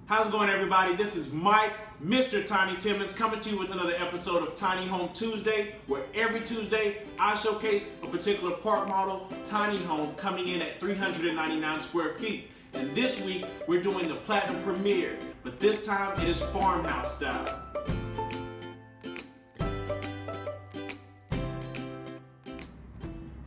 How's it going, everybody? This is Mike, Mr. Tiny Timmons, coming to you with another episode of Tiny Home Tuesday, where every Tuesday I showcase a particular park model tiny home coming in at 399 square feet. And this week we're doing the Platinum Premier, but this time it is farmhouse style.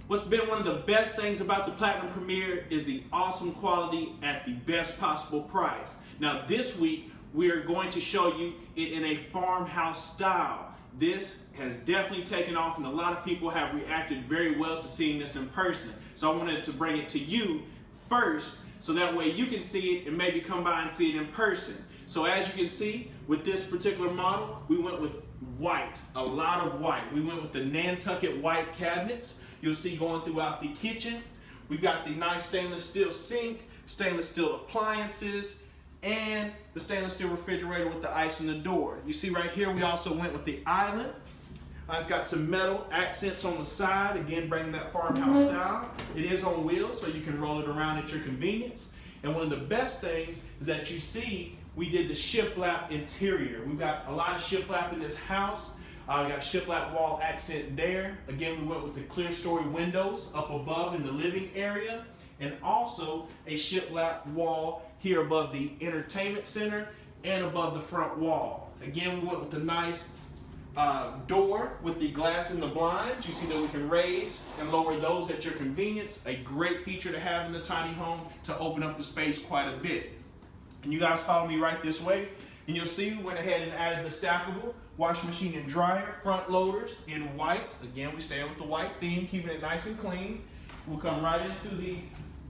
What's been one of the best things about the Platinum Premier is the awesome quality at the best possible price. Now this week we are going to show you it in a farmhouse style. This has definitely taken off and a lot of people have reacted very well to seeing this in person. So I wanted to bring it to you first so that way you can see it and maybe come by and see it in person. So as you can see with this particular model, we went with white, a lot of white. We went with the Nantucket white cabinets. You'll see going throughout the kitchen. We've got the nice stainless steel sink, stainless steel appliances, and the stainless steel refrigerator with the ice in the door. You see right here we also went with the island. It's got some metal accents on the side, again bringing that farmhouse style. It is on wheels so you can roll it around at your convenience. And one of the best things is that you see we did the Shiplap Interior. We've got a lot of shiplap in this house. We got shiplap wall accent there. Again, we went with the clear story windows up above in the living area, and also a shiplap wall here above the entertainment center and above the front wall. Again, we went with the nice door with the glass in the blinds. You see that we can raise and lower those at your convenience. A great feature to have in the tiny home to open up the space quite a bit. And you guys follow me right this way, and you'll see we went ahead and added the stackable washing machine and dryer front loaders in white. Again, we stay with the white theme, keeping it nice and clean. We'll come right in through the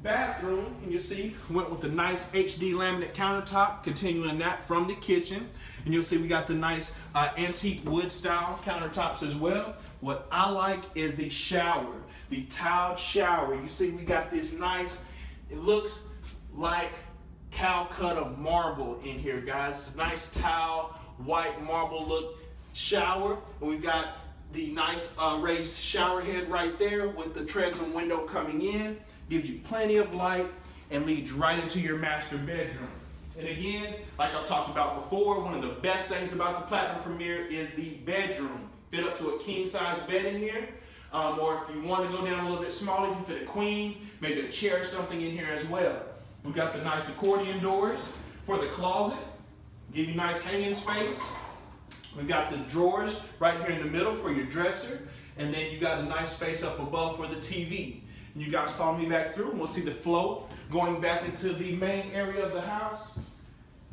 bathroom, and you'll see we went with the nice HD laminate countertop, continuing that from the kitchen. And you'll see we got the nice antique wood style countertops as well. What I like is the shower, the tiled shower. You see we got this nice, it looks like Calcutta marble in here, guys. It's a nice tile, white marble look shower. And we've got the nice raised shower head right there with the transom window coming in. Gives you plenty of light and leads right into your master bedroom. And again, like I've talked about before, one of the best things about the Platinum Premier is the bedroom. Fit up to a king size bed in here. Or if you want to go down a little bit smaller, you can fit a queen, maybe a chair or something in here as well. We've got the nice accordion doors for the closet. Give you nice hanging space. We've got the drawers right here in the middle for your dresser. And then you got a nice space up above for the TV. And you guys follow me back through and we'll see the flow going back into the main area of the house.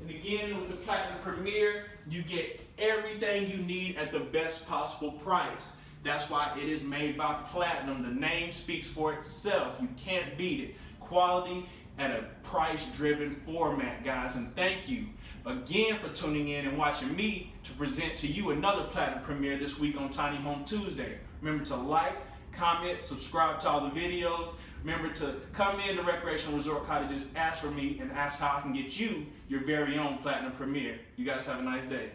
And again, with the Platinum Premier, you get everything you need at the best possible price. That's why it is made by Platinum. The name speaks for itself. You can't beat it. Quality at a price-driven format, guys. And thank you again for tuning in and watching me to present to you another Platinum Premier this week on Tiny Home Tuesday. Remember to like, comment, subscribe to all the videos. Remember to come in to Recreational Resort Cottages, ask for me, and ask how I can get you your very own Platinum Premier. You guys have a nice day.